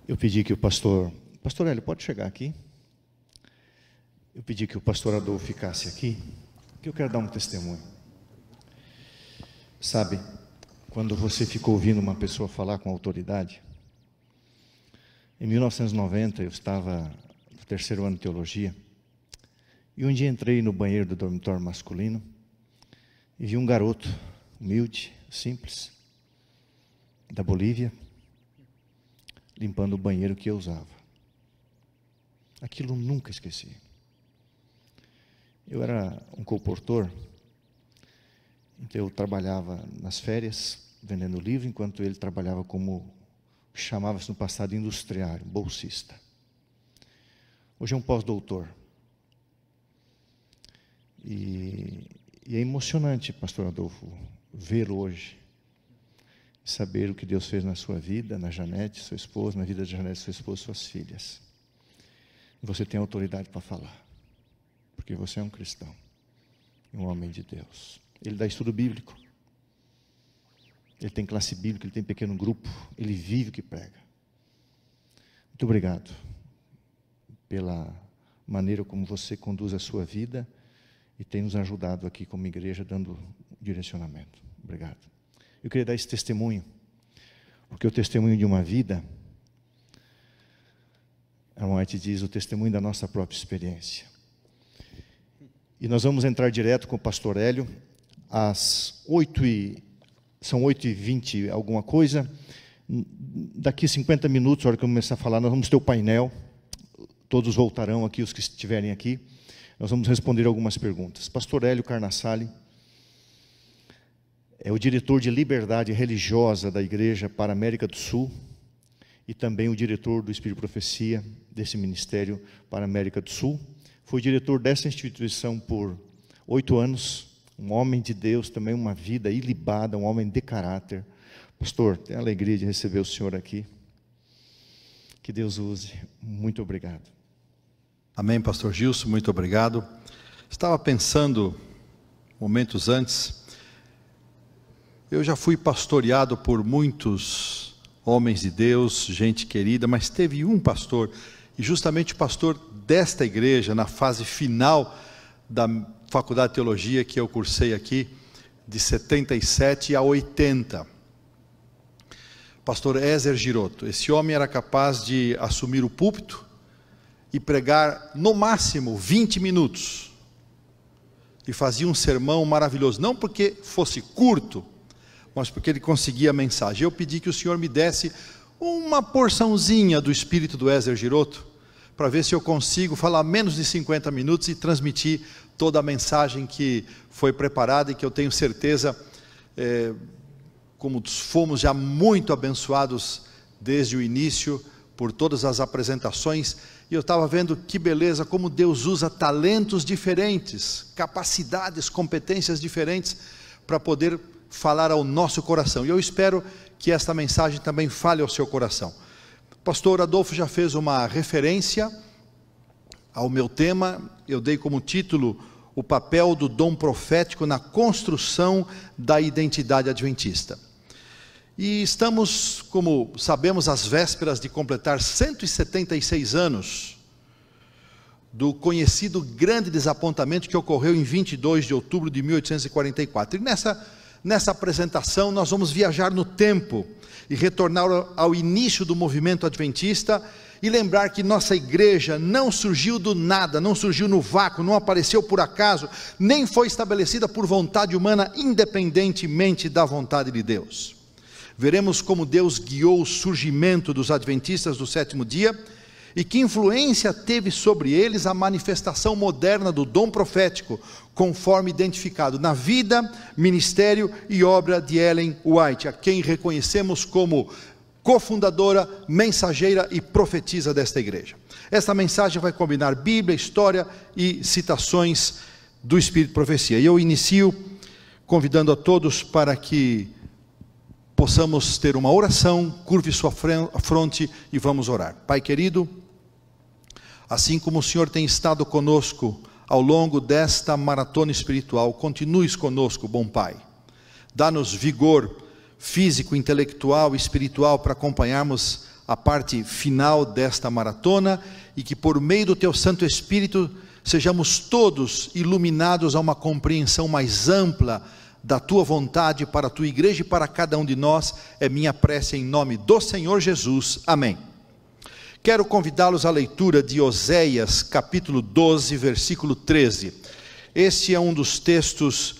Eu pedi que o pastor Hélio, pode chegar aqui? Eu pedi que o pastor Adolfo ficasse aqui, que eu quero dar um testemunho. Sabe, quando você fica ouvindo uma pessoa falar com autoridade, em 1990 eu estava no 3º ano de teologia, e um dia entrei no banheiro do dormitório masculino, e vi um garoto, humilde, simples, da Bolívia, limpando o banheiro que eu usava. Aquilo nunca esqueci. Eu era um colportor, então eu trabalhava nas férias, vendendo livro, enquanto ele trabalhava como, chamava-se no passado, industriário, bolsista. Hoje é um pós-doutor. E é emocionante, pastor Adolfo, vê-lo hoje, saber o que Deus fez na sua vida, na Janete, sua esposa, na vida de Janete, sua esposa, suas filhas. Você tem autoridade para falar, porque você é um cristão, um homem de Deus. Ele dá estudo bíblico, ele tem classe bíblica, ele tem pequeno grupo, ele vive o que prega. Muito obrigado pela maneira como você conduz a sua vida e tem nos ajudado aqui como igreja, dando direcionamento. Obrigado. Eu queria dar esse testemunho, porque o testemunho de uma vida, a White diz, o testemunho da nossa própria experiência. E nós vamos entrar direto com o pastor Hélio, são 8h20 alguma coisa, daqui 50 minutos, na hora que eu começar a falar, nós vamos ter o painel, todos voltarão aqui, os que estiverem aqui, nós vamos responder algumas perguntas. Pastor Hélio Carnassali é o diretor de liberdade religiosa da igreja para a América do Sul e também o diretor do Espírito de Profecia desse ministério para a América do Sul. Foi diretor dessa instituição por 8 anos, um homem de Deus, também uma vida ilibada, um homem de caráter. Pastor, tenho a alegria de receber o senhor aqui. Que Deus use. Muito obrigado. Amém, pastor Gilson, muito obrigado. Estava pensando, momentos antes, eu já fui pastoreado por muitos homens de Deus, gente querida, mas teve um pastor, e justamente o pastor desta igreja, na fase final da faculdade de teologia que eu cursei aqui, de 77 a 80. Pastor Ézer Giroto. Esse homem era capaz de assumir o púlpito e pregar no máximo 20 minutos. E fazia um sermão maravilhoso, não porque fosse curto, mas porque ele conseguia a mensagem. Eu pedi que o senhor me desse uma porçãozinha do espírito do Ézer Giroto, para ver se eu consigo falar menos de 50 minutos e transmitir toda a mensagem que foi preparada e que eu tenho certeza, como fomos já muito abençoados desde o início, por todas as apresentações, e eu estava vendo que beleza, como Deus usa talentos diferentes, capacidades, competências diferentes, para poder falar ao nosso coração, e eu espero que esta mensagem também fale ao seu coração. Pastor Adolfo já fez uma referência ao meu tema, eu dei como título, o papel do dom profético na construção da identidade adventista. E estamos, como sabemos, às vésperas de completar 176 anos do conhecido grande desapontamento que ocorreu em 22 de outubro de 1844. E nessa apresentação nós vamos viajar no tempo e retornar ao início do movimento adventista e lembrar que nossa igreja não surgiu do nada, não surgiu no vácuo, não apareceu por acaso, nem foi estabelecida por vontade humana, independentemente da vontade de Deus. Veremos como Deus guiou o surgimento dos adventistas do 7º dia e que influência teve sobre eles a manifestação moderna do dom profético, conforme identificado na vida, ministério e obra de Ellen White, a quem reconhecemos como cofundadora, mensageira e profetisa desta igreja. Esta mensagem vai combinar Bíblia, história e citações do Espírito de Profecia. E eu inicio convidando a todos para que possamos ter uma oração, curve sua fronte e vamos orar. Pai querido, assim como o Senhor tem estado conosco ao longo desta maratona espiritual, continues conosco, bom Pai. Dá-nos vigor físico, intelectual e espiritual para acompanharmos a parte final desta maratona e que por meio do Teu Santo Espírito sejamos todos iluminados a uma compreensão mais ampla da Tua vontade para a Tua igreja e para cada um de nós. É minha prece em nome do Senhor Jesus. Amém. Quero convidá-los à leitura de Oséias, capítulo 12, versículo 13. Este é um dos textos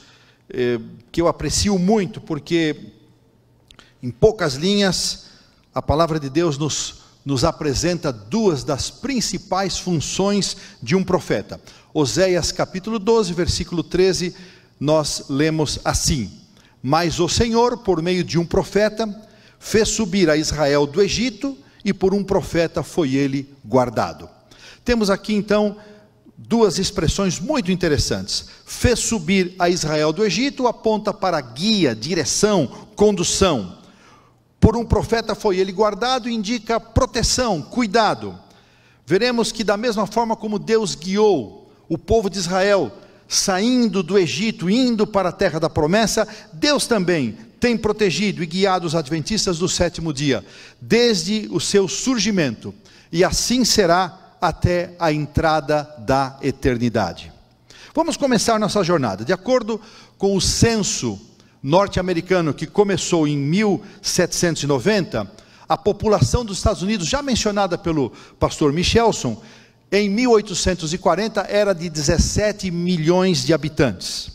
que eu aprecio muito, porque em poucas linhas a palavra de Deus nos apresenta duas das principais funções de um profeta. Oséias capítulo 12, versículo 13, nós lemos assim: mas o Senhor, por meio de um profeta, fez subir a Israel do Egito, e por um profeta foi ele guardado. Temos aqui então duas expressões muito interessantes. Fez subir a Israel do Egito aponta para guia, direção, condução. Por um profeta foi ele guardado, indica proteção, cuidado. Veremos que da mesma forma como Deus guiou o povo de Israel, saindo do Egito, indo para a terra da promessa, Deus também tem protegido e guiado os adventistas do sétimo dia, desde o seu surgimento, e assim será até a entrada da eternidade. Vamos começar nossa jornada. De acordo com o censo norte-americano, que começou em 1790, a população dos Estados Unidos, já mencionada pelo pastor Michelson, em 1840 era de 17 milhões de habitantes.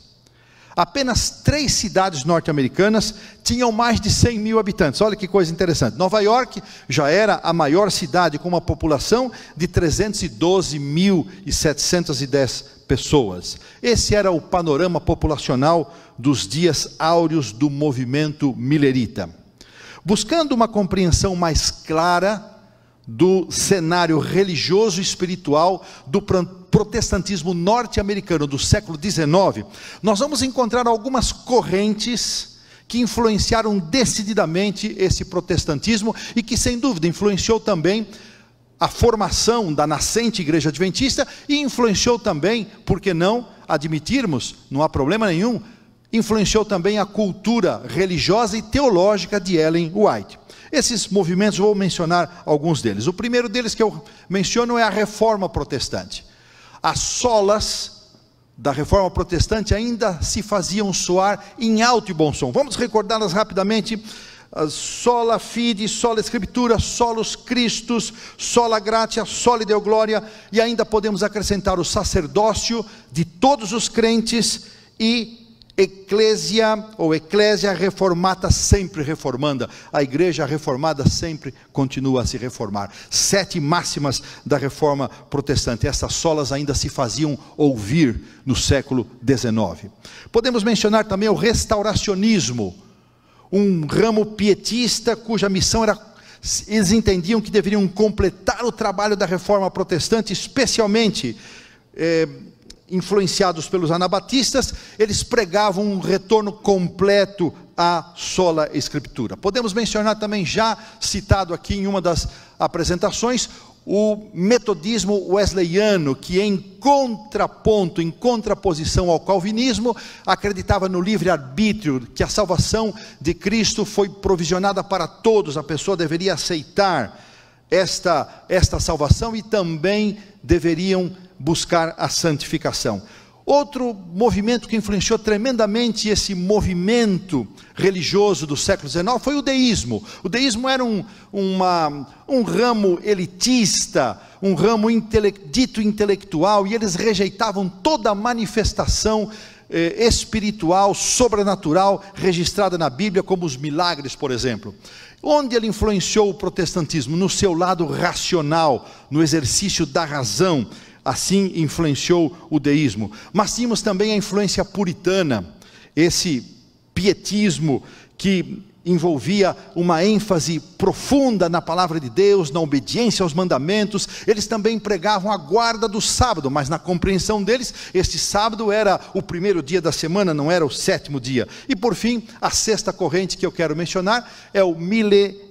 Apenas 3 cidades norte-americanas tinham mais de 100 mil habitantes. Olha que coisa interessante. Nova York já era a maior cidade, com uma população de 312.710 pessoas. Esse era o panorama populacional dos dias áureos do movimento millerita. Buscando uma compreensão mais clara do cenário religioso e espiritual do protestantismo norte-americano do século XIX, nós vamos encontrar algumas correntes que influenciaram decididamente esse protestantismo e que sem dúvida influenciou também a formação da nascente igreja adventista e influenciou também, por que não admitirmos, não há problema nenhum, influenciou também a cultura religiosa e teológica de Ellen White. Esses movimentos, vou mencionar alguns deles. O primeiro deles que eu menciono é a Reforma Protestante. As solas da Reforma Protestante ainda se faziam soar em alto e bom som. Vamos recordá-las rapidamente. Sola fide, sola escritura, solus Christus, sola gratia, soli Deo gloria, e ainda podemos acrescentar o sacerdócio de todos os crentes e Eclésia ou Eclésia reformata, sempre reformanda. A igreja reformada sempre continua a se reformar. 7 máximas da Reforma Protestante. Essas solas ainda se faziam ouvir no século XIX. Podemos mencionar também o restauracionismo, um ramo pietista cuja missão era, eles entendiam que deveriam completar o trabalho da Reforma Protestante, especialmente influenciados pelos anabatistas. Eles pregavam um retorno completo à sola escritura. Podemos mencionar também, já citado aqui em uma das apresentações, o metodismo wesleyano, que em contraponto, em contraposição ao calvinismo, acreditava no livre-arbítrio, que a salvação de Cristo foi provisionada para todos, a pessoa deveria aceitar esta salvação e também deveriam buscar a santificação. Outro movimento que influenciou tremendamente esse movimento religioso do século XIX foi o deísmo. O deísmo era um ramo elitista, um ramo dito intelectual, e eles rejeitavam toda a manifestação espiritual, sobrenatural, registrada na Bíblia, como os milagres, por exemplo. Onde ele influenciou o protestantismo? No seu lado racional, no exercício da razão. Assim influenciou o deísmo. Mas tínhamos também a influência puritana, esse pietismo que envolvia uma ênfase profunda na palavra de Deus, na obediência aos mandamentos. Eles também pregavam a guarda do sábado, mas na compreensão deles, este sábado era o primeiro dia da semana, não era o 7º dia. E por fim, a sexta corrente que eu quero mencionar é o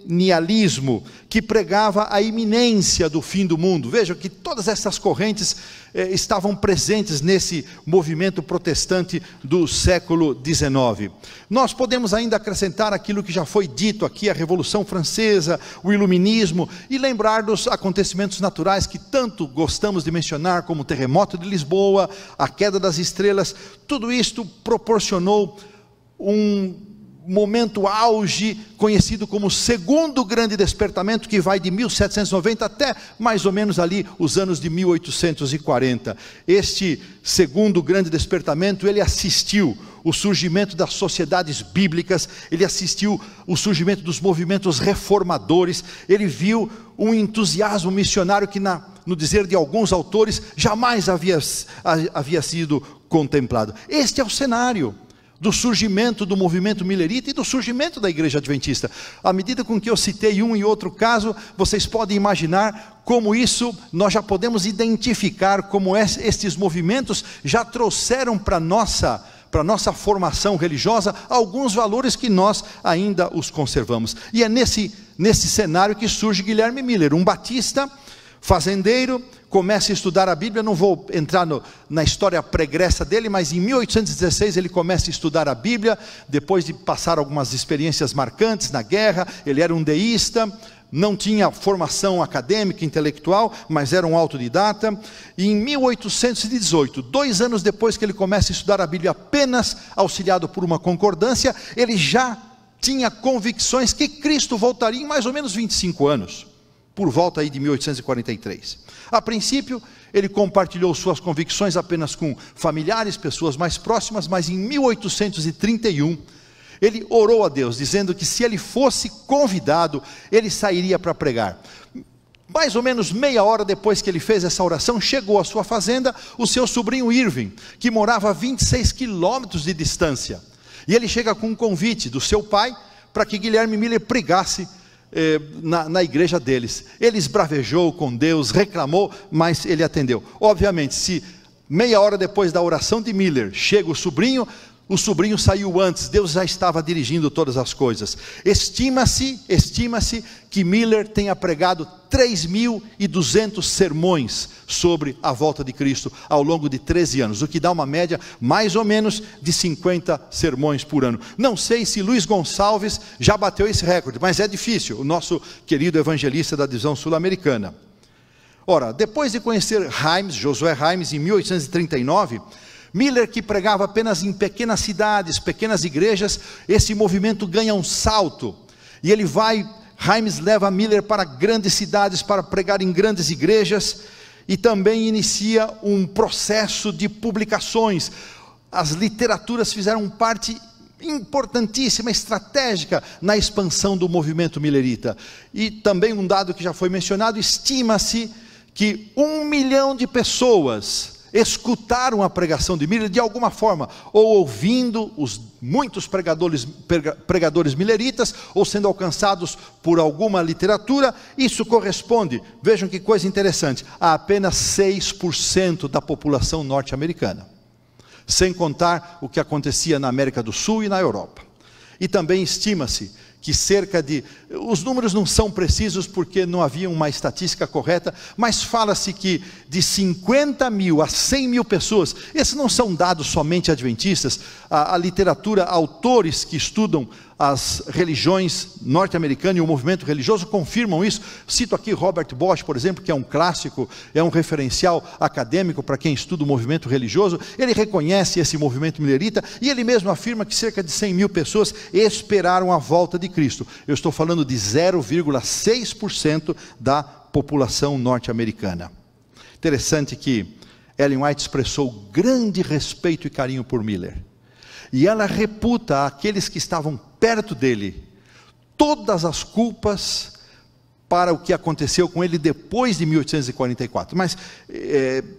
premilenialismo, que pregava a iminência do fim do mundo. Vejam que todas essas correntes estavam presentes nesse movimento protestante do século XIX. Nós podemos ainda acrescentar aquilo que já foi dito aqui, a Revolução Francesa, o Iluminismo, e lembrar dos acontecimentos naturais que tanto gostamos de mencionar, como o terremoto de Lisboa, a queda das estrelas. Tudo isto proporcionou um momento auge, conhecido como o segundo grande despertamento, que vai de 1790 até mais ou menos ali os anos de 1840. Este segundo grande despertamento, ele assistiu o surgimento das sociedades bíblicas, ele assistiu o surgimento dos movimentos reformadores, ele viu um entusiasmo missionário que, no dizer de alguns autores, jamais havia sido contemplado. Este é o cenário do surgimento do movimento millerita e do surgimento da Igreja Adventista. À medida com que eu citei um e outro caso, vocês podem imaginar como isso nós já podemos identificar, como estes movimentos já trouxeram para nossa formação religiosa alguns valores que nós ainda os conservamos. E é nesse cenário que surge Guilherme Miller, um batista, fazendeiro, começa a estudar a Bíblia. Não vou entrar na história pregressa dele, mas em 1816 ele começa a estudar a Bíblia, depois de passar algumas experiências marcantes na guerra. Ele era um deísta, não tinha formação acadêmica, intelectual, mas era um autodidata. E em 1818, 2 anos depois que ele começa a estudar a Bíblia, apenas auxiliado por uma concordância, ele já tinha convicções que Cristo voltaria em mais ou menos 25 anos, por volta aí de 1843. A princípio, ele compartilhou suas convicções apenas com familiares, pessoas mais próximas, mas em 1831, ele orou a Deus, dizendo que se ele fosse convidado, ele sairia para pregar. Mais ou menos meia hora depois que ele fez essa oração, chegou à sua fazenda o seu sobrinho Irving, que morava a 26 quilômetros de distância. E ele chega com um convite do seu pai, para que Guilherme Miller pregasse na igreja deles. Ele esbravejou com Deus, reclamou, mas ele atendeu. Obviamente, se meia hora depois da oração de Miller chega o sobrinho saiu antes, Deus já estava dirigindo todas as coisas. Estima-se que Miller tenha pregado 3.200 sermões sobre a volta de Cristo ao longo de 13 anos, o que dá uma média mais ou menos de 50 sermões por ano. Não sei se Luiz Gonçalves já bateu esse recorde, mas é difícil, o nosso querido evangelista da divisão sul-americana. Ora, depois de conhecer Josué Himes em 1839, Miller, que pregava apenas em pequenas cidades, pequenas igrejas, esse movimento ganha um salto, e Himes leva Miller para grandes cidades, para pregar em grandes igrejas, e também inicia um processo de publicações. As literaturas fizeram parte importantíssima, estratégica, na expansão do movimento millerita. E também um dado que já foi mencionado, estima-se que 1 milhão de pessoas escutaram a pregação de Miller de alguma forma, ou ouvindo os muitos pregadores milleritas, ou sendo alcançados por alguma literatura. Isso corresponde, vejam que coisa interessante, a apenas 6% da população norte-americana, sem contar o que acontecia na América do Sul e na Europa. E também estima-se que os números não são precisos porque não havia uma estatística correta, mas fala-se que de 50 mil a 100 mil pessoas, esses não são dados somente adventistas, a literatura, autores que estudam as religiões norte-americanas e o movimento religioso confirmam isso. Cito aqui Robert Bosch, por exemplo, que é um clássico, é um referencial acadêmico para quem estuda o movimento religioso. Ele reconhece esse movimento millerita e ele mesmo afirma que cerca de 100 mil pessoas esperaram a volta de Cristo. Eu estou falando de 0,6% da população norte-americana. Interessante que Ellen White expressou grande respeito e carinho por Miller, e ela reputa àqueles que estavam perto dele todas as culpas para o que aconteceu com ele depois de 1844. Mas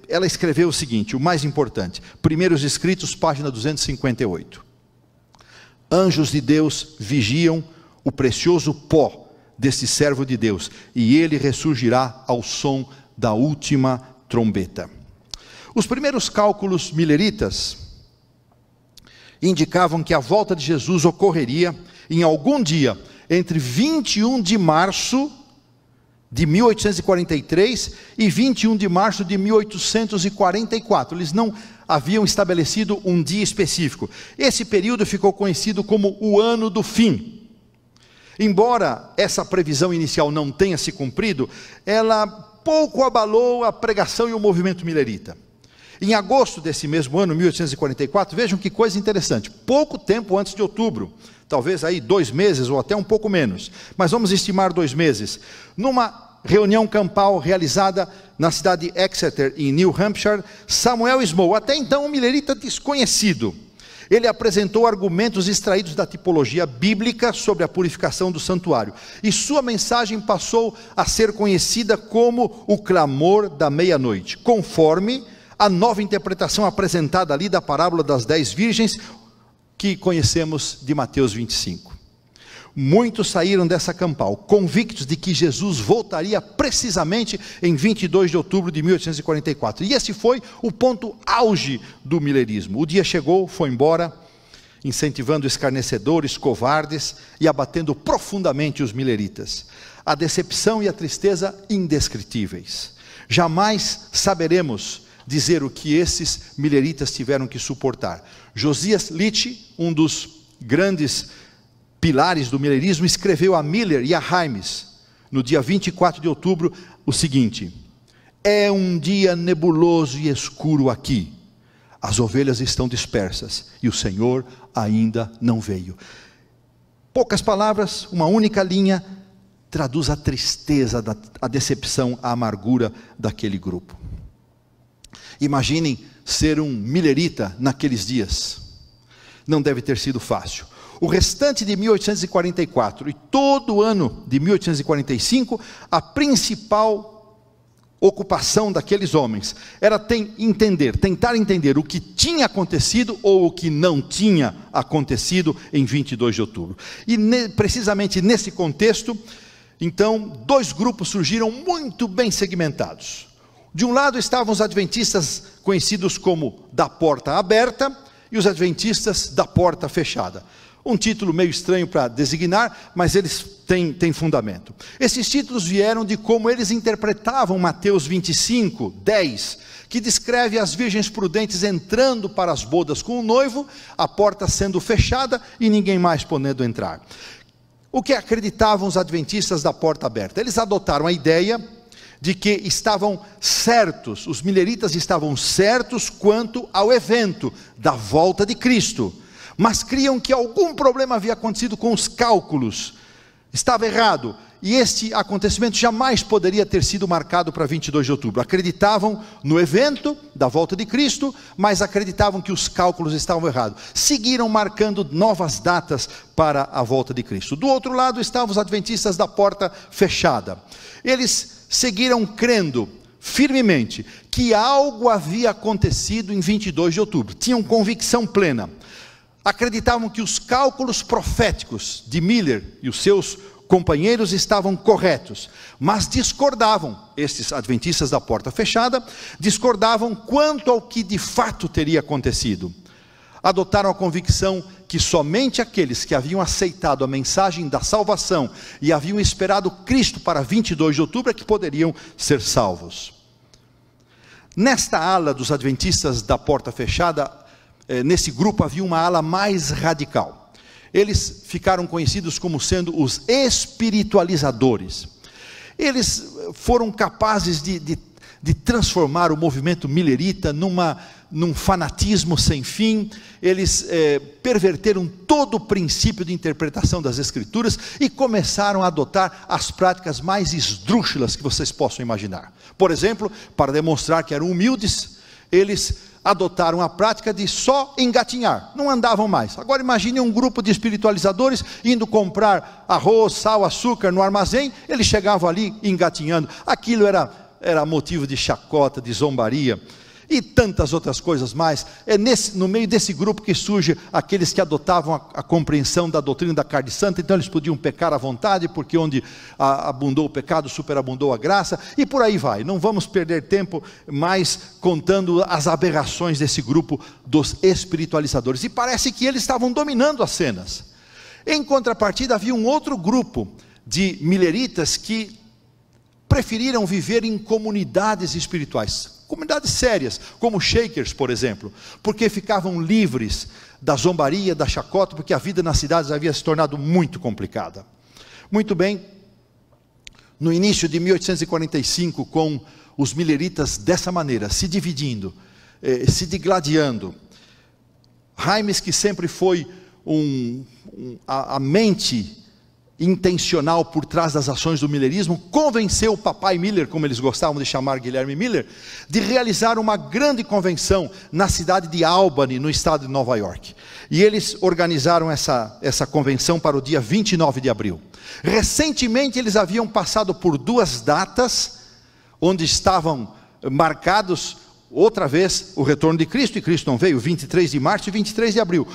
ela escreveu o seguinte, o mais importante, Primeiros Escritos, página 258. Anjos de Deus vigiam o precioso pó desse servo de Deus, e ele ressurgirá ao som da última trombeta. Os primeiros cálculos milleritas indicavam que a volta de Jesus ocorreria em algum dia entre 21 de março de 1843 e 21 de março de 1844. Eles não haviam estabelecido um dia específico. Esse período ficou conhecido como o ano do fim. Embora essa previsão inicial não tenha se cumprido, ela pouco abalou a pregação e o movimento milerita. Em agosto desse mesmo ano, 1844, vejam que coisa interessante, pouco tempo antes de outubro, talvez aí 2 meses ou até um pouco menos, mas vamos estimar 2 meses, numa reunião campal realizada na cidade de Exeter, em New Hampshire, Samuel Smoll, até então um milerita desconhecido, ele apresentou argumentos extraídos da tipologia bíblica sobre a purificação do santuário, e sua mensagem passou a ser conhecida como o clamor da meia-noite, conforme a nova interpretação apresentada ali da parábola das 10 virgens, que conhecemos de Mateus 25. Muitos saíram dessa campal, convictos de que Jesus voltaria precisamente em 22 de outubro de 1844. E esse foi o ponto auge do milerismo. O dia chegou, foi embora, incentivando escarnecedores, covardes e abatendo profundamente os mileritas. A decepção e a tristeza indescritíveis. Jamais saberemos dizer o que esses mileritas tiveram que suportar. Josias Litch, um dos grandes pilares do milerismo, escreveu a Miller e a Hymes, no dia 24 de outubro, o seguinte: é um dia nebuloso e escuro aqui, as ovelhas estão dispersas, e o Senhor ainda não veio. Poucas palavras, uma única linha, traduz a tristeza, a decepção, a amargura daquele grupo. Imaginem ser um milerita naqueles dias, não deve ter sido fácil. O restante de 1844 e todo o ano de 1845, a principal ocupação daqueles homens era tentar entender o que tinha acontecido ou o que não tinha acontecido em 22 de outubro. E precisamente nesse contexto, então, 2 grupos surgiram muito bem segmentados. De um lado estavam os adventistas conhecidos como da porta aberta e os adventistas da porta fechada. Um título meio estranho para designar, mas eles têm fundamento. Esses títulos vieram de como eles interpretavam Mateus 25, 10, que descreve as virgens prudentes entrando para as bodas com o noivo, a porta sendo fechada e ninguém mais podendo entrar. O que acreditavam os adventistas da porta aberta? Eles adotaram a ideia de que estavam certos, os mileritas estavam certos quanto ao evento da volta de Cristo, mas criam que algum problema havia acontecido com os cálculos, estava errado, e este acontecimento jamais poderia ter sido marcado para 22 de outubro, acreditavam no evento da volta de Cristo, mas acreditavam que os cálculos estavam errados, seguiram marcando novas datas para a volta de Cristo. Do outro lado estavam os adventistas da porta fechada, eles seguiram crendo firmemente que algo havia acontecido em 22 de outubro, tinham convicção plena, acreditavam que os cálculos proféticos de Miller e os seus companheiros estavam corretos, mas discordavam, estes adventistas da porta fechada, discordavam quanto ao que de fato teria acontecido. Adotaram a convicção que somente aqueles que haviam aceitado a mensagem da salvação e haviam esperado Cristo para 22 de outubro é que poderiam ser salvos. Nesta ala dos adventistas da porta fechada, nesse grupo havia uma ala mais radical. Eles ficaram conhecidos como sendo os espiritualizadores. Eles foram capazes de transformar o movimento milerita num fanatismo sem fim. Eles perverteram todo o princípio de interpretação das Escrituras e começaram a adotar as práticas mais esdrúxulas que vocês possam imaginar. Por exemplo, para demonstrar que eram humildes, eles adotaram a prática de só engatinhar, não andavam mais. Agora imagine um grupo de espiritualizadores indo comprar arroz, sal, açúcar no armazém, eles chegavam ali engatinhando. Aquilo era motivo de chacota, de zombaria e tantas outras coisas mais. No meio desse grupo que surge aqueles que adotavam a compreensão da doutrina da carne santa, então eles podiam pecar à vontade, porque onde abundou o pecado, superabundou a graça, e por aí vai. Não vamos perder tempo mais contando as aberrações desse grupo dos espiritualizadores, e parece que eles estavam dominando as cenas. Em contrapartida, havia um outro grupo de mileritas que preferiram viver em comunidades espirituais, comunidades sérias, como Shakers, por exemplo, porque ficavam livres da zombaria, da chacota, porque a vida nas cidades havia se tornado muito complicada. Muito bem, no início de 1845, com os mileritas dessa maneira, se dividindo, se digladiando, Heimes, que sempre foi a mente intencional por trás das ações do millerismo, convenceu o papai Miller, como eles gostavam de chamar Guilherme Miller, de realizar uma grande convenção na cidade de Albany, no estado de Nova York. E eles organizaram essa convenção para o dia 29 de abril. Recentemente eles haviam passado por duas datas, onde estavam marcados outra vez o retorno de Cristo, e Cristo não veio, 23 de março e 23 de abril.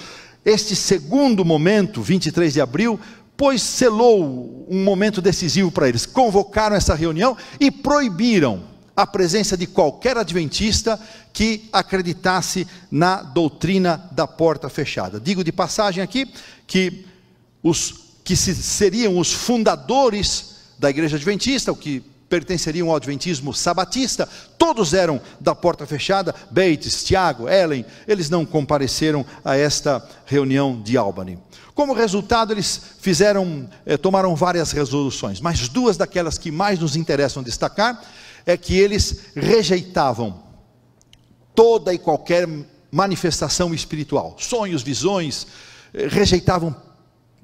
Este segundo momento, 23 de abril, pois selou um momento decisivo para eles. Convocaram essa reunião e proibiram a presença de qualquer adventista que acreditasse na doutrina da porta fechada. Digo de passagem aqui que seriam os fundadores da igreja adventista, o que pertenceriam ao adventismo sabatista, todos eram da porta fechada. Bates, Tiago, Ellen, eles não compareceram a esta reunião de Albany. Como resultado, eles tomaram várias resoluções, mas duas daquelas que mais nos interessam destacar, é que eles rejeitavam toda e qualquer manifestação espiritual, sonhos, visões, rejeitavam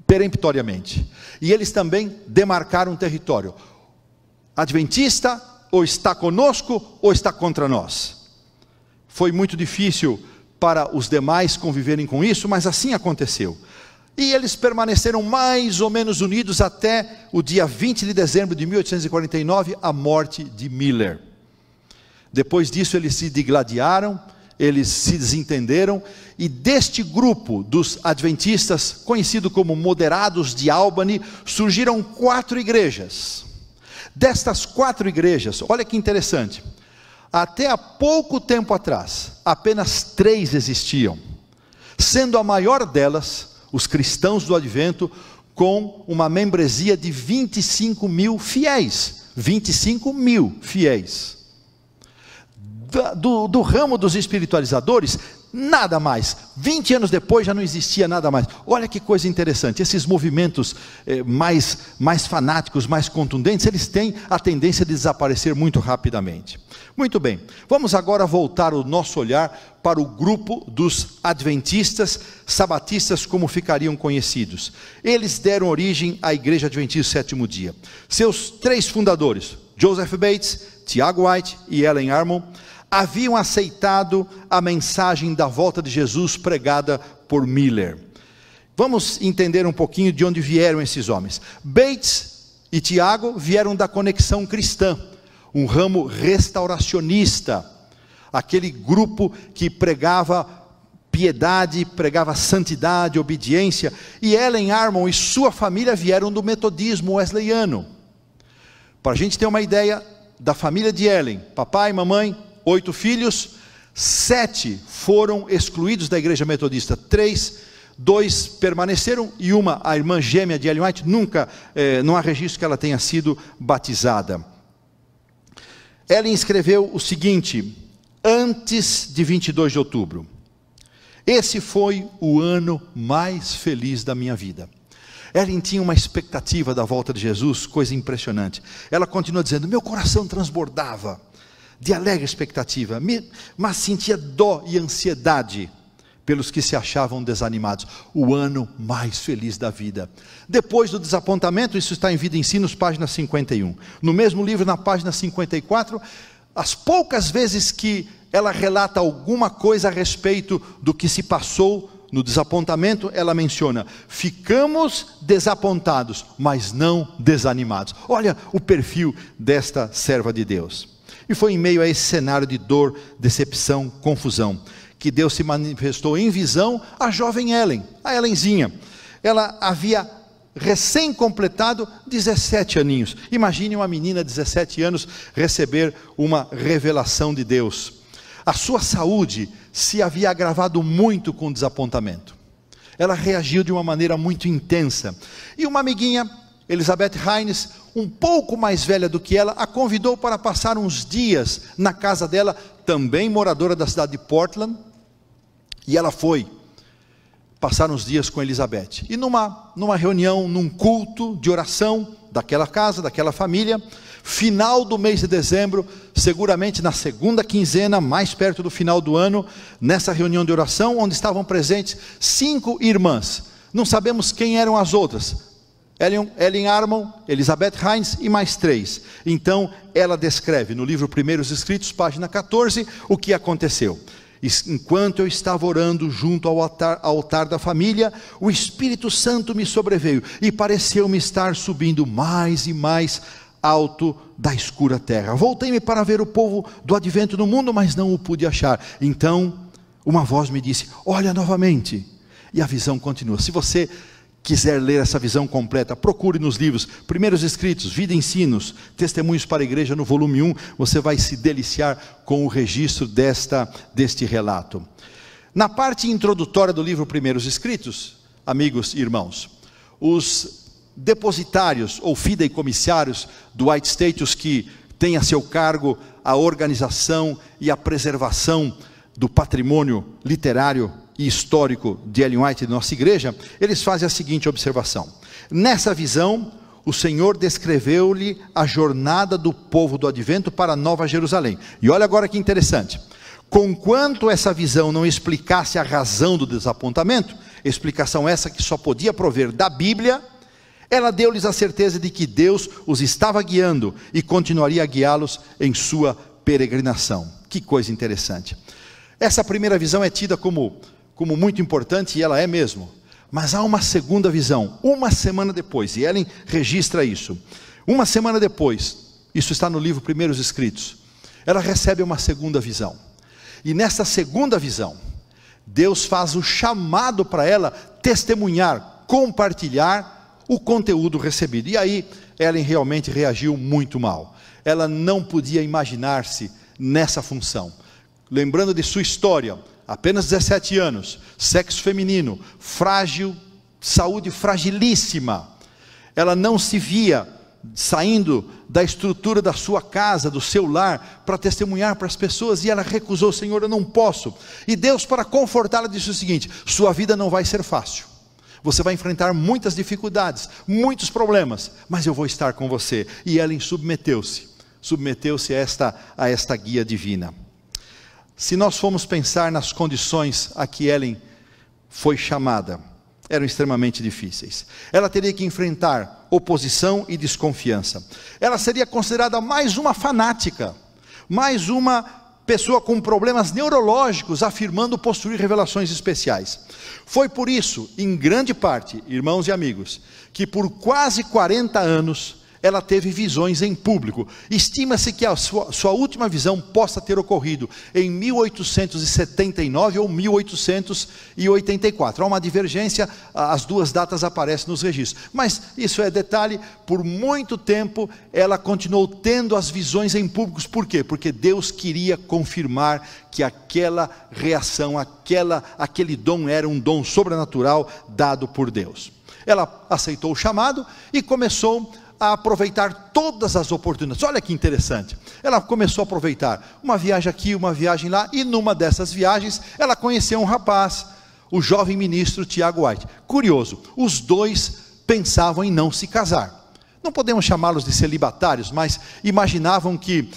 peremptoriamente. E eles também demarcaram um território: adventista, ou está conosco, ou está contra nós. Foi muito difícil para os demais conviverem com isso, mas assim aconteceu. E eles permaneceram mais ou menos unidos até o dia 20 de dezembro de 1849, a morte de Miller. Depois disso eles se digladiaram, eles se desentenderam, e deste grupo dos adventistas, conhecido como moderados de Albany, surgiram 4 igrejas. Destas 4 igrejas, olha que interessante, até há pouco tempo atrás, apenas 3 existiam, sendo a maior delas os cristãos do Advento, com uma membresia de 25 mil fiéis. 25 mil fiéis. Do ramo dos espiritualizadores, nada mais. 20 anos depois já não existia nada mais. Olha que coisa interessante, esses movimentos mais fanáticos, mais contundentes, eles têm a tendência de desaparecer muito rapidamente. Muito bem, vamos agora voltar o nosso olhar para o grupo dos adventistas, sabatistas, como ficariam conhecidos. Eles deram origem à Igreja Adventista Sétimo Dia. Seus 3 fundadores, Joseph Bates, Tiago White e Ellen Armour, haviam aceitado a mensagem da volta de Jesus pregada por Miller. Vamos entender um pouquinho de onde vieram esses homens. Bates e Tiago vieram da Conexão Cristã, um ramo restauracionista, aquele grupo que pregava piedade, pregava santidade, obediência. E Ellen Armour e sua família vieram do metodismo wesleyano. Para a gente ter uma ideia da família de Ellen, papai, mamãe, 8 filhos, 7 foram excluídos da igreja metodista, 2 permaneceram, e a irmã gêmea de Ellen White, não há registro que ela tenha sido batizada. Ellen escreveu o seguinte, antes de 22 de outubro, esse foi o ano mais feliz da minha vida. Ellen tinha uma expectativa da volta de Jesus, coisa impressionante. Ela continua dizendo, meu coração transbordava de alegre expectativa, mas sentia dó e ansiedade pelos que se achavam desanimados. O ano mais feliz da vida. Depois do desapontamento, isso está em Vida e Ensinos, página 51. No mesmo livro, na página 54, as poucas vezes que ela relata alguma coisa a respeito do que se passou no desapontamento, ela menciona, ficamos desapontados, mas não desanimados. Olha o perfil desta serva de Deus. E foi em meio a esse cenário de dor, decepção, confusão, que Deus se manifestou em visão à jovem Ellen, a Ellenzinha. Ela havia recém-completado 17 aninhos. Imagine uma menina de 17 anos receber uma revelação de Deus. A sua saúde se havia agravado muito com o desapontamento. ela reagiu de uma maneira muito intensa. E uma amiguinha, Elizabeth Hines, um pouco mais velha do que ela, a convidou para passar uns dias na casa dela, também moradora da cidade de Portland, e ela foi passar uns dias com Elizabeth. E numa reunião, num culto de oração daquela casa, daquela família, final do mês de dezembro, seguramente na segunda quinzena, mais perto do final do ano, nessa reunião de oração, onde estavam presentes 5 irmãs. Não sabemos quem eram as outras. Ellen Armon, Elizabeth Hines e mais 3. Então, ela descreve no livro Primeiros Escritos, página 14, o que aconteceu. Enquanto eu estava orando junto ao altar da família, o Espírito Santo me sobreveio e pareceu-me estar subindo mais e mais alto da escura terra. Voltei-me para ver o povo do advento no mundo, mas não o pude achar. Então, uma voz me disse: olha novamente. E a visão continua. Se você quiser ler essa visão completa, procure nos livros Primeiros Escritos, Vida e Ensinos, Testemunhos para a Igreja, no volume 1, você vai se deliciar com o registro deste relato. Na parte introdutória do livro Primeiros Escritos, amigos e irmãos, os depositários ou fideicomissários do White Status, que tem a seu cargo a organização e a preservação do patrimônio literário e histórico de Ellen White, de nossa igreja, eles fazem a seguinte observação: nessa visão, o Senhor descreveu-lhe a jornada do povo do advento para Nova Jerusalém. E olha agora que interessante: conquanto essa visão não explicasse a razão do desapontamento, explicação essa que só podia prover da Bíblia, ela deu-lhes a certeza de que Deus os estava guiando e continuaria a guiá-los em sua peregrinação. Que coisa interessante. Essa primeira visão é tida como muito importante, e ela é mesmo. Mas há uma segunda visão, uma semana depois, e Ellen registra isso. Uma semana depois, isso está no livro Primeiros Escritos, ela recebe uma segunda visão. E nessa segunda visão, Deus faz o chamado para ela testemunhar, compartilhar o conteúdo recebido. E aí, Ellen realmente reagiu muito mal. Ela não podia imaginar-se nessa função. Lembrando de sua história, apenas 17 anos, sexo feminino, frágil, saúde fragilíssima. Ela não se via saindo da estrutura da sua casa, do seu lar, para testemunhar para as pessoas, e ela recusou: Senhor, eu não posso. E Deus, para confortá-la, disse o seguinte: sua vida não vai ser fácil, você vai enfrentar muitas dificuldades, muitos problemas, mas eu vou estar com você. E Ellen submeteu-se a esta guia divina. Se nós formos pensar nas condições a que Ellen foi chamada, eram extremamente difíceis. Ela teria que enfrentar oposição e desconfiança. Ela seria considerada mais uma fanática, mais uma pessoa com problemas neurológicos, afirmando possuir revelações especiais. Foi por isso, em grande parte, irmãos e amigos, que por quase 40 anos, ela teve visões em público. Estima-se que a sua última visão possa ter ocorrido em 1879 ou 1884. Há uma divergência, as duas datas aparecem nos registros. Mas isso é detalhe. Por muito tempo ela continuou tendo as visões em públicos. Por quê? Porque Deus queria confirmar que aquela reação, aquele dom era um dom sobrenatural dado por Deus. Ela aceitou o chamado e começou a aproveitar todas as oportunidades. Olha que interessante, ela começou a aproveitar uma viagem aqui, uma viagem lá, e numa dessas viagens, ela conheceu um rapaz, o jovem ministro Tiago White. Curioso, os dois pensavam em não se casar. Não podemos chamá-los de celibatários, mas imaginavam que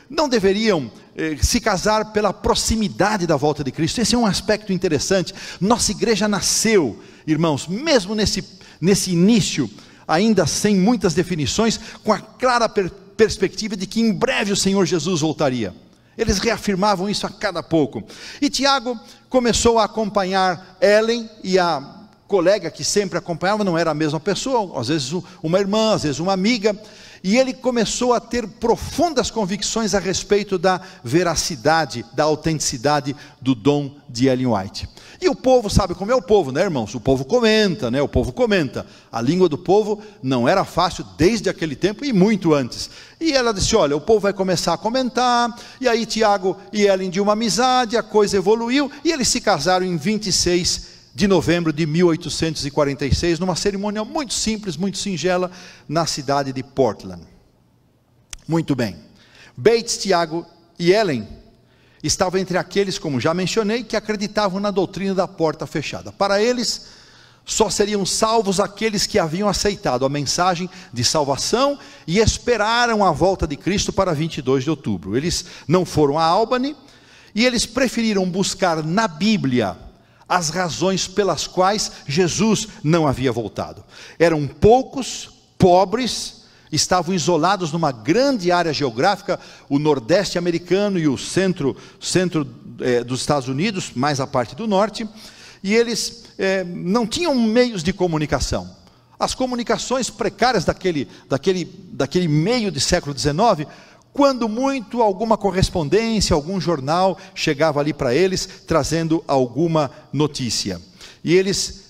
não deveriam se casar pela proximidade da volta de Cristo. Esse é um aspecto interessante. Nossa igreja nasceu, irmãos, mesmo nesse início, ainda sem muitas definições, com a clara perspectiva de que em breve o Senhor Jesus voltaria. Eles reafirmavam isso a cada pouco. E Tiago começou a acompanhar Ellen, e a colega que sempre acompanhava não era a mesma pessoa, às vezes uma irmã, às vezes uma amiga, e ele começou a ter profundas convicções a respeito da veracidade, da autenticidade do dom de Ellen White. E o povo, sabe como é o povo, né, irmãos? O povo comenta, né? O povo comenta. A língua do povo não era fácil desde aquele tempo e muito antes. E ela disse: olha, o povo vai começar a comentar. E aí Tiago e Ellen, de uma amizade, a coisa evoluiu, e eles se casaram em 26 de novembro de 1846, numa cerimônia muito simples, muito singela, na cidade de Portland. Muito bem. Bates, Tiago e Ellen estavam entre aqueles, como já mencionei, que acreditavam na doutrina da porta fechada. Para eles, só seriam salvos aqueles que haviam aceitado a mensagem de salvação e esperaram a volta de Cristo para 22 de outubro. Eles não foram a Albany e eles preferiram buscar na Bíblia as razões pelas quais Jesus não havia voltado. Eram poucos, pobres, estavam isolados numa grande área geográfica, o nordeste americano e o centro dos Estados Unidos, mais a parte do norte, e eles não tinham meios de comunicação. As comunicações precárias daquele meio de século XIX, quando muito, alguma correspondência, algum jornal chegava ali para eles, trazendo alguma notícia. E eles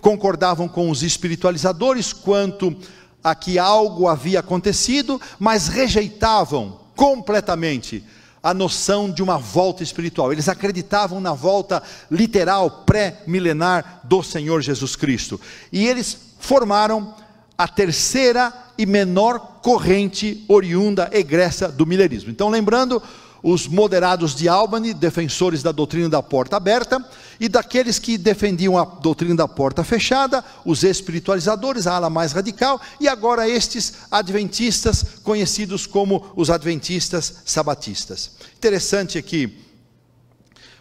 concordavam com os espiritualizadores quanto a que algo havia acontecido, mas rejeitavam completamente a noção de uma volta espiritual. Eles acreditavam na volta literal, pré-milenar do Senhor Jesus Cristo. E eles formaram a terceira e menor corrente oriunda egressa do milenismo. Então, lembrando, os moderados de Albany, defensores da doutrina da porta aberta, e daqueles que defendiam a doutrina da porta fechada, os espiritualizadores, a ala mais radical, e agora estes adventistas, conhecidos como os adventistas sabatistas. Interessante aqui,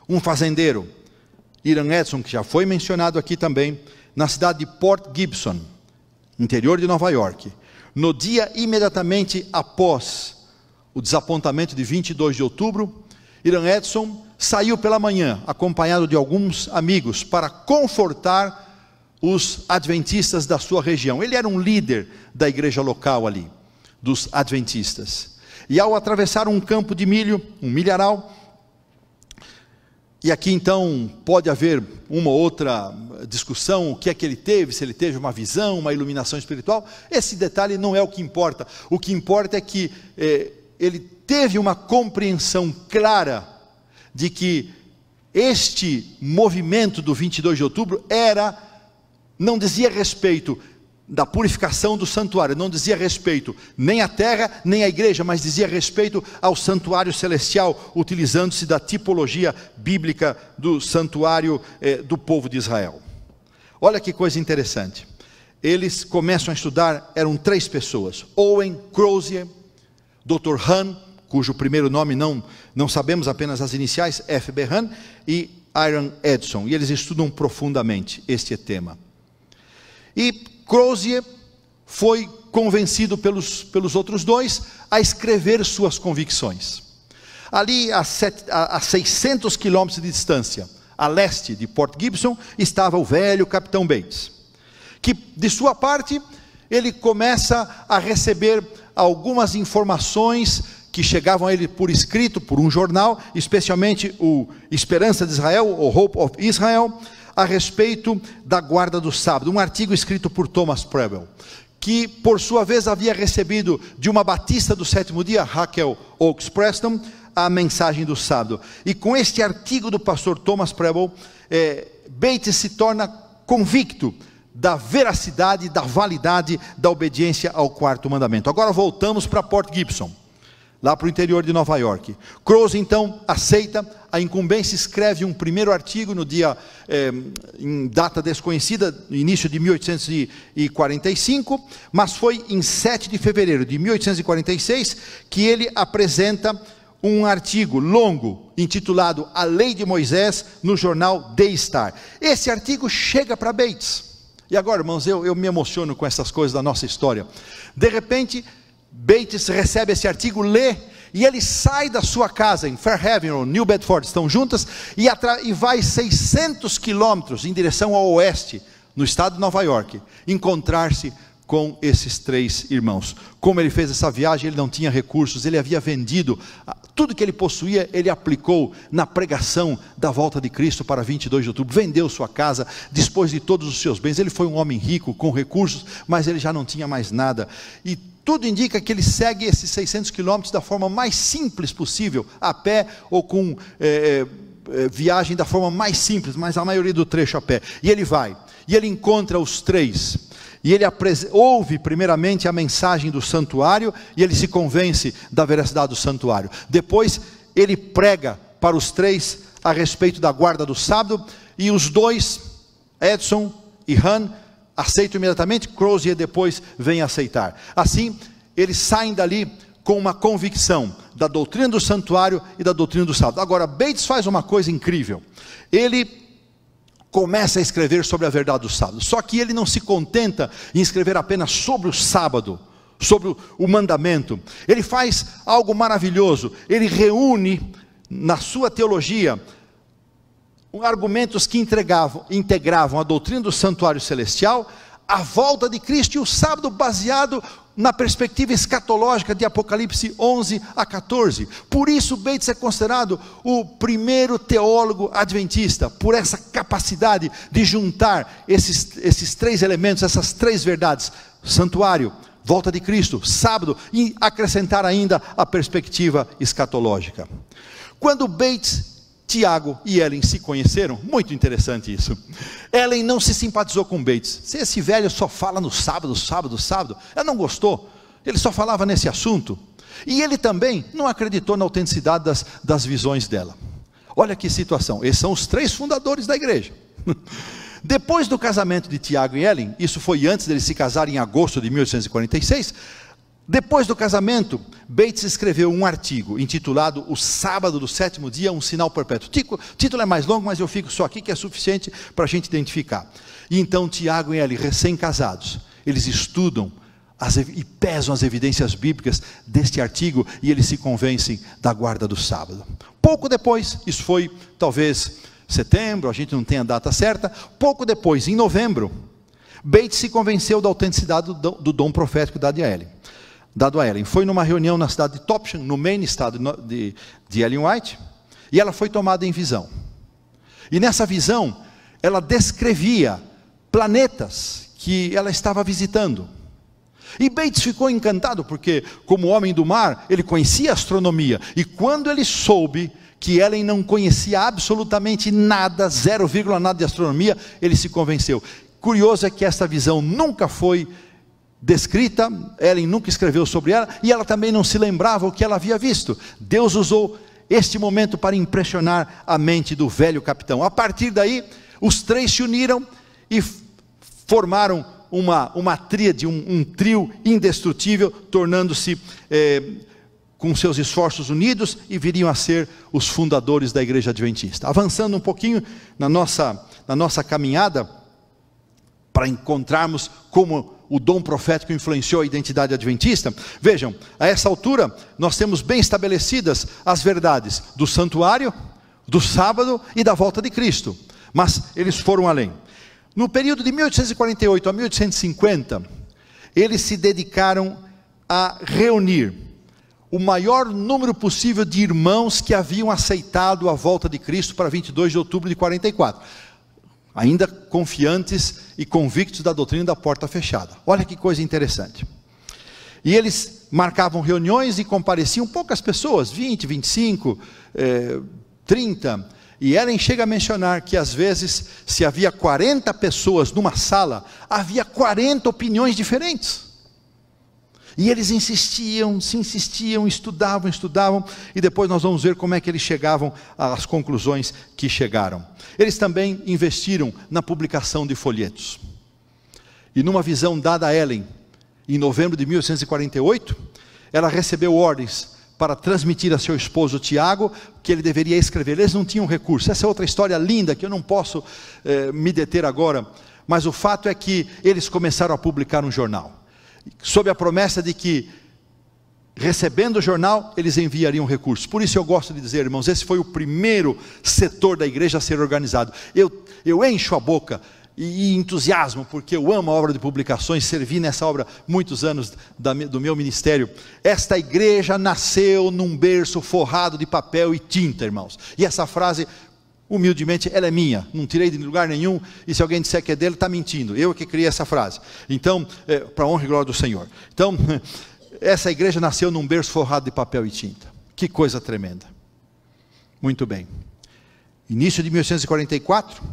um fazendeiro, Hiram Edson, que já foi mencionado aqui também, na cidade de Port Gibson, interior de Nova York, no dia imediatamente após o desapontamento de 22 de outubro, Hiram Edson saiu pela manhã, acompanhado de alguns amigos, para confortar os adventistas da sua região. Ele era um líder da igreja local ali, dos adventistas. E ao atravessar um campo de milho, um milharal, e aqui então pode haver uma ou outra discussão, o que é que ele teve, se ele teve uma visão, uma iluminação espiritual, esse detalhe não é o que importa. O que importa é que ele teve uma compreensão clara de que este movimento do 22 de outubro não dizia respeito da purificação do santuário, não dizia respeito nem à terra, nem à igreja, mas dizia respeito ao santuário celestial, utilizando-se da tipologia bíblica do santuário do povo de Israel. Olha que coisa interessante. Eles começam a estudar, eram 3 pessoas, Owen, Crozier, Dr. Hahn, cujo primeiro nome não sabemos, apenas as iniciais, F.B. Hahn, e Hiram Edson, e eles estudam profundamente este tema. E Crozier foi convencido pelos outros 2 a escrever suas convicções. Ali a 600 quilômetros de distância, a leste de Port Gibson, estava o velho capitão Bates, que de sua parte, ele começa a receber algumas informações que chegavam a ele por escrito, por um jornal, especialmente o Esperança de Israel, o Hope of Israel, a respeito da guarda do sábado, um artigo escrito por Thomas Preble, que por sua vez havia recebido de uma batista do 7º dia, Raquel Oaks Preston, a mensagem do sábado. E com este artigo do pastor Thomas Preble, Bates se torna convicto da veracidade, da validade da obediência ao 4º mandamento. Agora voltamos para Port Gibson, lá para o interior de Nova York. Crozier então aceita a incumbência, escreve um primeiro artigo no dia, em data desconhecida, no início de 1845, mas foi em 7 de fevereiro de 1846 que ele apresenta um artigo longo, intitulado A Lei de Moisés, no jornal The Star. Esse artigo chega para Bates. E agora, irmãos, eu me emociono com essas coisas da nossa história. De repente, Bates recebe esse artigo, lê, e ele sai da sua casa em Fairhaven, ou New Bedford, estão juntas, e vai 600 quilômetros em direção ao oeste, no estado de Nova York, encontrar-se com esses 3 irmãos. Como ele fez essa viagem, ele não tinha recursos, ele havia vendido tudo que ele possuía, ele aplicou na pregação da volta de Cristo para 22 de outubro, vendeu sua casa, dispôs de todos os seus bens. Ele foi um homem rico, com recursos, mas ele já não tinha mais nada, e tudo indica que ele segue esses 600 quilômetros da forma mais simples possível, a pé ou com viagem da forma mais simples, mas a maioria do trecho a pé. E ele vai, e ele encontra os três, e ele ouve primeiramente a mensagem do santuário, e ele se convence da veracidade do santuário. Depois ele prega para os três a respeito da guarda do sábado, e os dois, Edson e Han, aceitam imediatamente. Crozier depois vem aceitar. Assim, eles saem dali com uma convicção da doutrina do santuário e da doutrina do sábado. Agora, Bates faz uma coisa incrível. Ele começa a escrever sobre a verdade do sábado. Só que ele não se contenta em escrever apenas sobre o sábado, sobre o mandamento. Ele faz algo maravilhoso. Ele reúne na sua teologia argumentos que integravam a doutrina do santuário celestial, a volta de Cristo e o sábado, baseado na perspectiva escatológica de Apocalipse 11 a 14. Por isso Bates é considerado o primeiro teólogo adventista, por essa capacidade de juntar esses três elementos, essas três verdades: santuário, volta de Cristo, sábado, e acrescentar ainda a perspectiva escatológica. Quando Bates, Tiago e Ellen se conheceram, muito interessante isso, Ellen não se simpatizou com Bates. Se esse velho só fala no sábado, ela não gostou, ele só falava nesse assunto, e ele também não acreditou na autenticidade das visões dela. Olha que situação, esses são os três fundadores da igreja. Depois do casamento de Tiago e Ellen, isso foi antes deles se casarem em agosto de 1846, depois do casamento, Bates escreveu um artigo intitulado O Sábado do Sétimo Dia, um Sinal Perpétuo. O título é mais longo, mas eu fico só aqui, que é suficiente para a gente identificar. E então Tiago e Ellen, recém-casados, eles estudam e pesam as evidências bíblicas deste artigo, e eles se convencem da guarda do sábado. Pouco depois, isso foi talvez setembro, a gente não tem a data certa, pouco depois, em novembro, Bates se convenceu da autenticidade do dom profético dado a Ellen. Foi numa reunião na cidade de Topsham, no Maine, estado de Ellen White, e ela foi tomada em visão. E nessa visão, ela descrevia planetas que ela estava visitando. E Bates ficou encantado, porque como homem do mar, ele conhecia a astronomia, e quando ele soube que Ellen não conhecia absolutamente nada, 0, nada de astronomia, ele se convenceu. Curioso é que essa visão nunca foi descrita, Ellen nunca escreveu sobre ela, e ela também não se lembrava o que ela havia visto. Deus usou este momento para impressionar a mente do velho capitão. A partir daí, os três se uniram e formaram uma tríade, um trio indestrutível, tornando-se, com seus esforços unidos, e viriam a ser os fundadores da igreja adventista. Avançando um pouquinho na nossa caminhada, para encontrarmos como o dom profético influenciou a identidade adventista. Vejam, a essa altura, nós temos bem estabelecidas as verdades do santuário, do sábado e da volta de Cristo, mas eles foram além. No período de 1848 a 1850, eles se dedicaram a reunir o maior número possível de irmãos que haviam aceitado a volta de Cristo para 22 de outubro de 44. Ainda confiantes e convictos da doutrina da porta fechada. Olha que coisa interessante. E eles marcavam reuniões e compareciam poucas pessoas, 20, 25, 30. E Ellen chega a mencionar que às vezes, se havia 40 pessoas numa sala, havia 40 opiniões diferentes. E eles insistiam, estudavam, e depois nós vamos ver como é que eles chegavam às conclusões que chegaram. Eles também investiram na publicação de folhetos. E numa visão dada a Ellen, em novembro de 1848, ela recebeu ordens para transmitir a seu esposo Tiago, que ele deveria escrever. Eles não tinham recurso. Essa é outra história linda, que eu não posso me deter agora, mas o fato é que eles começaram a publicar um jornal, sob a promessa de que, recebendo o jornal, eles enviariam recursos. Por isso eu gosto de dizer, irmãos, esse foi o primeiro setor da igreja a ser organizado. Eu encho a boca e entusiasmo, porque eu amo a obra de publicações, servi nessa obra muitos anos do meu ministério. Esta igreja nasceu num berço forrado de papel e tinta, irmãos. E essa frase, humildemente, ela é minha, não tirei de lugar nenhum, e se alguém disser que é dele, está mentindo. Eu que criei essa frase. Então, para a honra e glória do Senhor. Então, essa igreja nasceu num berço forrado de papel e tinta. Que coisa tremenda. Muito bem. início de 1844,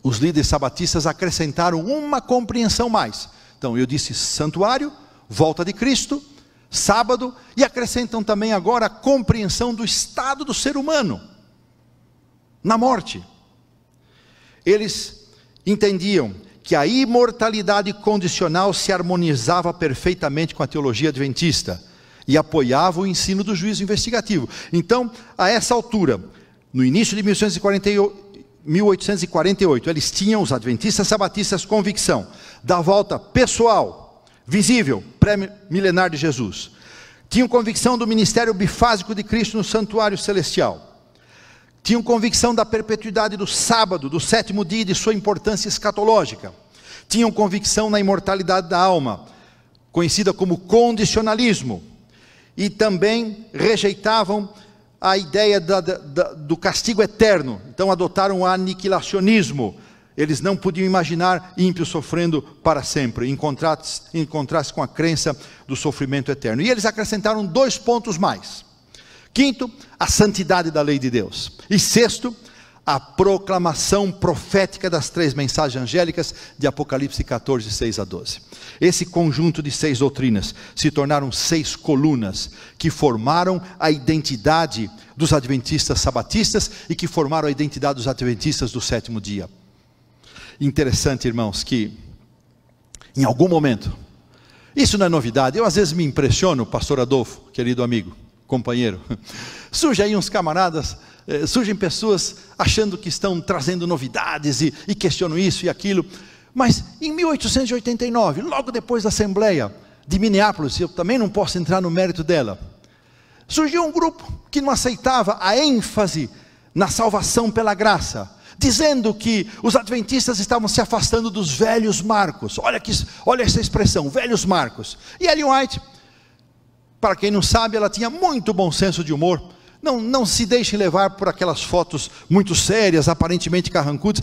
os líderes sabatistas acrescentaram uma compreensão mais. Então eu disse santuário, volta de Cristo, sábado, e acrescentam também agora a compreensão do estado do ser humano na morte. Eles entendiam que a imortalidade condicional se harmonizava perfeitamente com a teologia adventista e apoiava o ensino do juízo investigativo. Então, a essa altura, no início de 1848, eles tinham, os adventistas sabatistas, convicção da volta pessoal, visível, pré-milenar de Jesus. Tinham convicção do ministério bifásico de Cristo no santuário celestial. Tinham convicção da perpetuidade do sábado, do sétimo dia, e de sua importância escatológica. Tinham convicção na imortalidade da alma, conhecida como condicionalismo. E também rejeitavam a ideia do castigo eterno. Então adotaram o aniquilacionismo. Eles não podiam imaginar ímpios sofrendo para sempre, em contraste com a crença do sofrimento eterno. E eles acrescentaram 2 pontos mais. Quinto, a santidade da lei de Deus. E sexto, a proclamação profética das 3 mensagens angélicas de Apocalipse 14, 6 a 12. Esse conjunto de 6 doutrinas se tornaram 6 colunas que formaram a identidade dos adventistas sabatistas e que formaram a identidade dos adventistas do sétimo dia. Interessante, irmãos, que em algum momento, isso não é novidade, eu às vezes me impressiono, pastor Adolfo, querido amigo, companheiro, surgem aí uns camaradas, surgem pessoas achando que estão trazendo novidades e questionam isso e aquilo, mas em 1889, logo depois da Assembleia de Minneapolis, eu também não posso entrar no mérito dela, surgiu um grupo que não aceitava a ênfase na salvação pela graça, dizendo que os adventistas estavam se afastando dos velhos marcos. Olha essa expressão, velhos marcos. E Ellen White, para quem não sabe, ela tinha muito bom senso de humor. Não se deixem levar por aquelas fotos muito sérias, aparentemente carrancudas.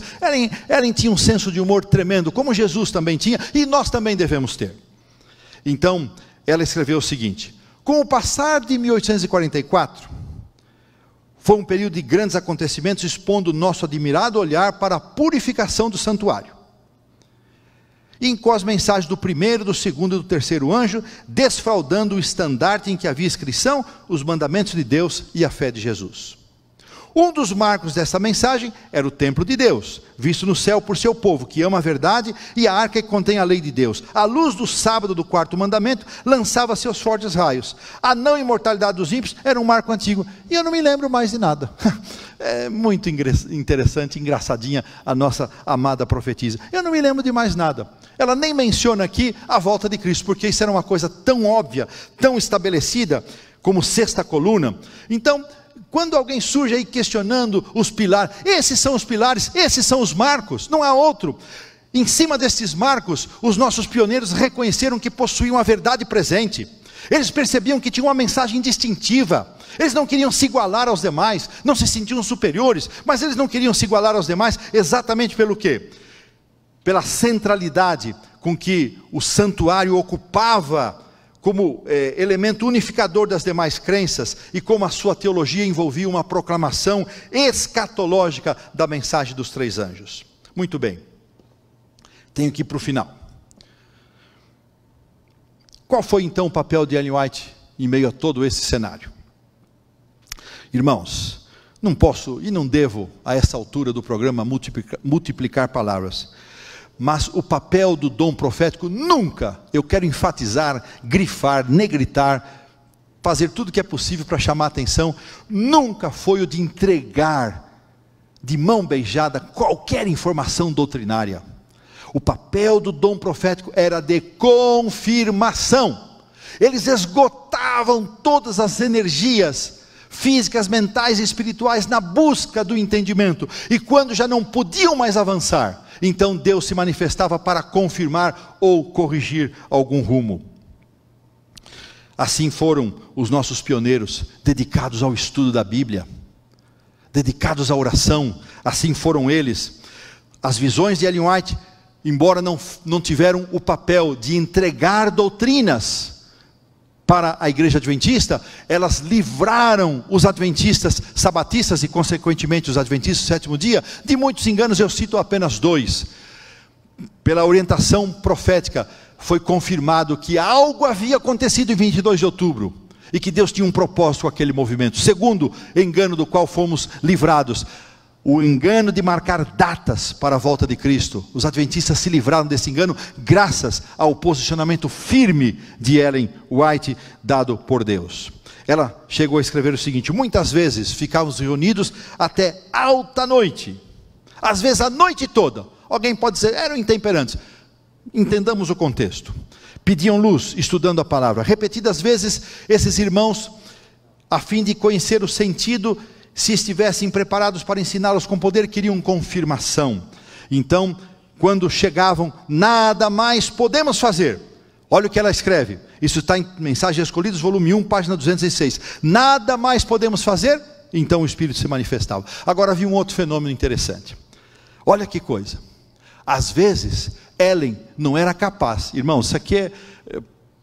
Ellen tinha um senso de humor tremendo, como Jesus também tinha, e nós também devemos ter. Então, ela escreveu o seguinte: com o passar de 1844, foi um período de grandes acontecimentos, expondo nosso admirado olhar para a purificação do santuário. E com as mensagens do primeiro, do segundo e do terceiro anjo, desfraldando o estandarte em que havia inscrição, os mandamentos de Deus e a fé de Jesus. Um dos marcos dessa mensagem era o templo de Deus, visto no céu por seu povo, que ama a verdade, e a arca que contém a lei de Deus. A luz do sábado do 4º mandamento lançava seus fortes raios. A não imortalidade dos ímpios era um marco antigo, e eu não me lembro mais de nada. É muito interessante, engraçadinha a nossa amada profetisa. Eu não me lembro de mais nada. Ela nem menciona aqui a volta de Cristo, porque isso era uma coisa tão óbvia, tão estabelecida, como 6ª coluna. Então, quando alguém surge aí questionando os pilares, esses são os pilares, esses são os marcos, não há outro. Em cima desses marcos, os nossos pioneiros reconheceram que possuíam a verdade presente. Eles percebiam que tinham uma mensagem distintiva. Eles não queriam se igualar aos demais, não se sentiam superiores, mas eles não queriam se igualar aos demais exatamente pelo quê? Pela centralidade com que o santuário ocupava como elemento unificador das demais crenças, e como a sua teologia envolvia uma proclamação escatológica da mensagem dos 3 anjos. Muito bem, tenho que ir para o final. Qual foi então o papel de Ellen White em meio a todo esse cenário? Irmãos, não posso e não devo a essa altura do programa multiplicar palavras, mas o papel do dom profético nunca, eu quero enfatizar, grifar, negritar, fazer tudo o que é possível para chamar a atenção, nunca foi o de entregar de mão beijada qualquer informação doutrinária. O papel do dom profético era de confirmação. Eles esgotavam todas as energias físicas, mentais e espirituais na busca do entendimento, e quando já não podiam mais avançar, então Deus se manifestava para confirmar ou corrigir algum rumo. Assim foram os nossos pioneiros, dedicados ao estudo da Bíblia, dedicados à oração. Assim foram eles. As visões de Ellen White, embora não tiveram o papel de entregar doutrinas para a igreja adventista, elas livraram os adventistas sabatistas e consequentemente os adventistas do sétimo dia de muitos enganos. Eu cito apenas 2. Pela orientação profética foi confirmado que algo havia acontecido em 22 de outubro e que Deus tinha um propósito com aquele movimento. Segundo engano do qual fomos livrados, o engano de marcar datas para a volta de Cristo. Os adventistas se livraram desse engano graças ao posicionamento firme de Ellen White dado por Deus. Ela chegou a escrever o seguinte: muitas vezes ficávamos reunidos até alta noite, às vezes a noite toda. Alguém pode dizer, eram intemperantes. Entendamos o contexto. Pediam luz, estudando a palavra. Repetidas vezes, esses irmãos, a fim de conhecer o sentido, se estivessem preparados para ensiná-los com poder, queriam confirmação. Então, quando chegavam, nada mais podemos fazer. Olha o que ela escreve. Isso está em Mensagens Escolhidas, volume 1, página 206. Nada mais podemos fazer, então o Espírito se manifestava. Agora havia um outro fenômeno interessante. Olha que coisa. Às vezes, Ellen não era capaz. Irmãos, isso aqui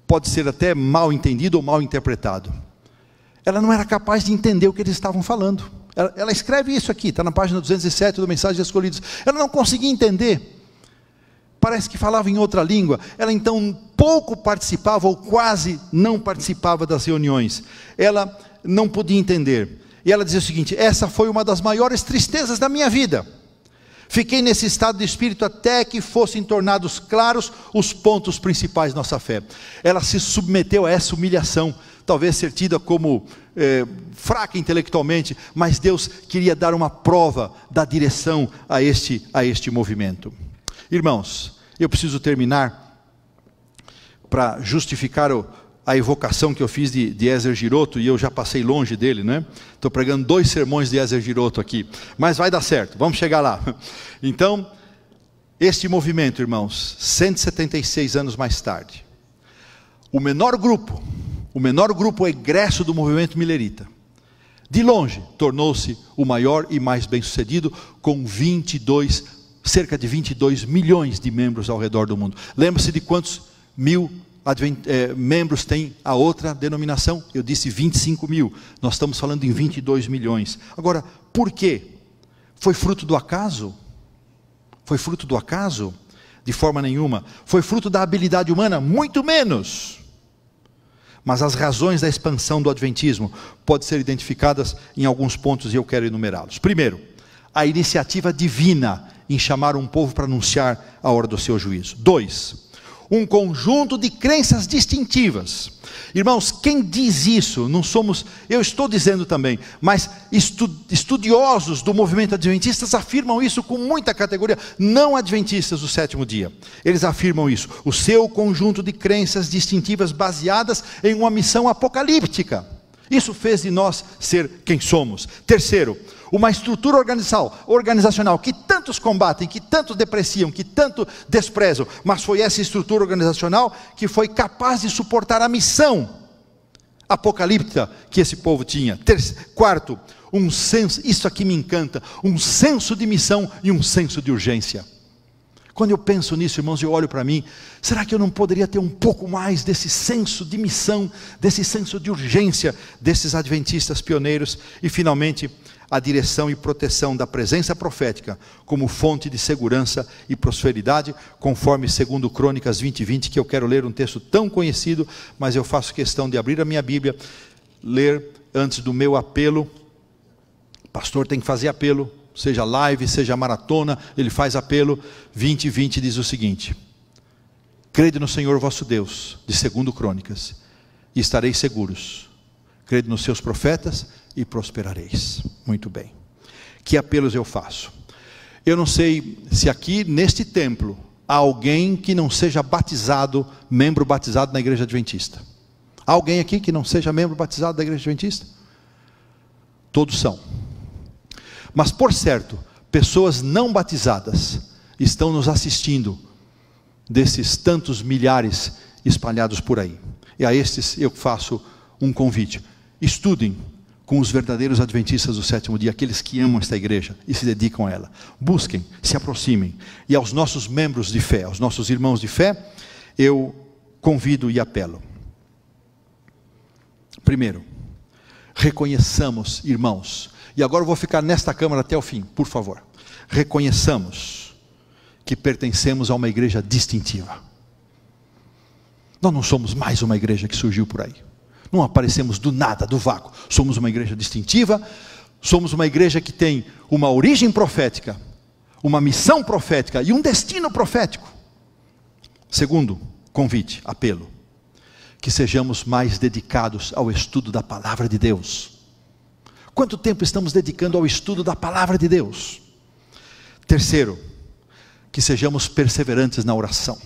pode ser até mal entendido ou mal interpretado. Ela não era capaz de entender o que eles estavam falando. Ela escreve isso aqui, está na página 207 do Mensagens Escolhidas. Ela não conseguia entender. Parece que falava em outra língua. Ela então pouco participava ou quase não participava das reuniões. Ela não podia entender. E ela dizia o seguinte: essa foi uma das maiores tristezas da minha vida. Fiquei nesse estado de espírito até que fossem tornados claros os pontos principais da nossa fé. Ela se submeteu a essa humilhação, talvez ser tida como fraca intelectualmente, mas Deus queria dar uma prova da direção a este movimento. Irmãos, eu preciso terminar para justificar a evocação que eu fiz de Ezer Giroto, e eu já passei longe dele, né? Estou pregando 2 sermões de Ezer Giroto aqui, mas vai dar certo, vamos chegar lá. Então, este movimento, irmãos, 176 anos mais tarde, o menor grupo egresso do movimento milerita, de longe, tornou-se o maior e mais bem sucedido, com cerca de 22 milhões de membros ao redor do mundo. Lembra-se de quantos membros tem a outra denominação? Eu disse 25 mil, nós estamos falando em 22 milhões. Agora, por quê? Foi fruto do acaso? Foi fruto do acaso? De forma nenhuma. Foi fruto da habilidade humana? Muito menos. Mas as razões da expansão do adventismo podem ser identificadas em alguns pontos e eu quero enumerá-los. Primeiro, a iniciativa divina em chamar um povo para anunciar a hora do seu juízo. 2, um conjunto de crenças distintivas. Irmãos, quem diz isso, não somos, eu estou dizendo também, mas estudiosos do movimento adventistas afirmam isso com muita categoria, não adventistas do sétimo dia, eles afirmam isso, o seu conjunto de crenças distintivas baseadas em uma missão apocalíptica. Isso fez de nós ser quem somos. Terceiro, uma estrutura organizacional que tantos combatem, que tantos depreciam, que tanto desprezam, mas foi essa estrutura organizacional que foi capaz de suportar a missão apocalíptica que esse povo tinha. Quarto, um senso, isso aqui me encanta, um senso de missão e um senso de urgência. Quando eu penso nisso, irmãos, eu olho para mim, será que eu não poderia ter um pouco mais desse senso de missão, desse senso de urgência desses adventistas pioneiros? E finalmente, a direção e proteção da presença profética como fonte de segurança e prosperidade, conforme 2 Crônicas 20:20, que eu quero ler um texto tão conhecido, mas eu faço questão de abrir a minha Bíblia, ler antes do meu apelo. O pastor tem que fazer apelo, seja live, seja maratona, ele faz apelo. 20:20 diz o seguinte: crede no Senhor vosso Deus, de 2 Crônicas, e estareis seguros, crede nos seus profetas e prosperareis. Muito bem, que apelos eu faço? Eu não sei se aqui neste templo há alguém que não seja batizado, membro batizado na igreja adventista. Há alguém aqui que não seja membro batizado da igreja adventista? Todos são. Mas por certo, pessoas não batizadas estão nos assistindo, desses tantos milhares espalhados por aí. E a estes eu faço um convite: estudem com os verdadeiros adventistas do sétimo dia, aqueles que amam esta igreja e se dedicam a ela. Busquem, se aproximem. E aos nossos membros de fé, aos nossos irmãos de fé, eu convido e apelo. Primeiro, reconheçamos, irmãos, e agora eu vou ficar nesta câmara até o fim, por favor. Reconheçamos que pertencemos a uma igreja distintiva. Nós não somos mais uma igreja que surgiu por aí. Não aparecemos do nada, do vácuo. Somos uma igreja distintiva, somos uma igreja que tem uma origem profética, uma missão profética e um destino profético. Segundo convite, apelo, que sejamos mais dedicados ao estudo da palavra de Deus. Quanto tempo estamos dedicando ao estudo da palavra de Deus? Terceiro, que sejamos perseverantes na oração,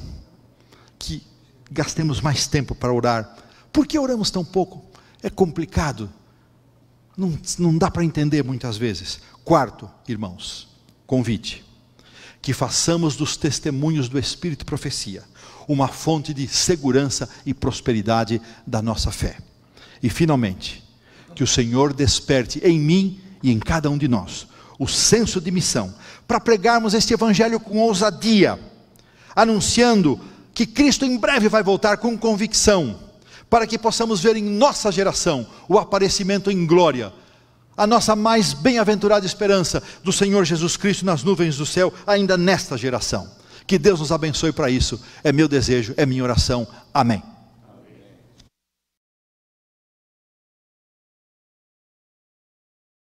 que gastemos mais tempo para orar. Por que oramos tão pouco? É complicado, não dá para entender muitas vezes. Quarto, irmãos, convite, que façamos dos testemunhos do Espírito e profecia uma fonte de segurança e prosperidade da nossa fé. E finalmente, que o Senhor desperte em mim e em cada um de nós o senso de missão, para pregarmos este evangelho com ousadia, anunciando que Cristo em breve vai voltar com convicção, para que possamos ver em nossa geração o aparecimento em glória, a nossa mais bem-aventurada esperança do Senhor Jesus Cristo nas nuvens do céu, ainda nesta geração. Que Deus nos abençoe para isso, é meu desejo, é minha oração, amém.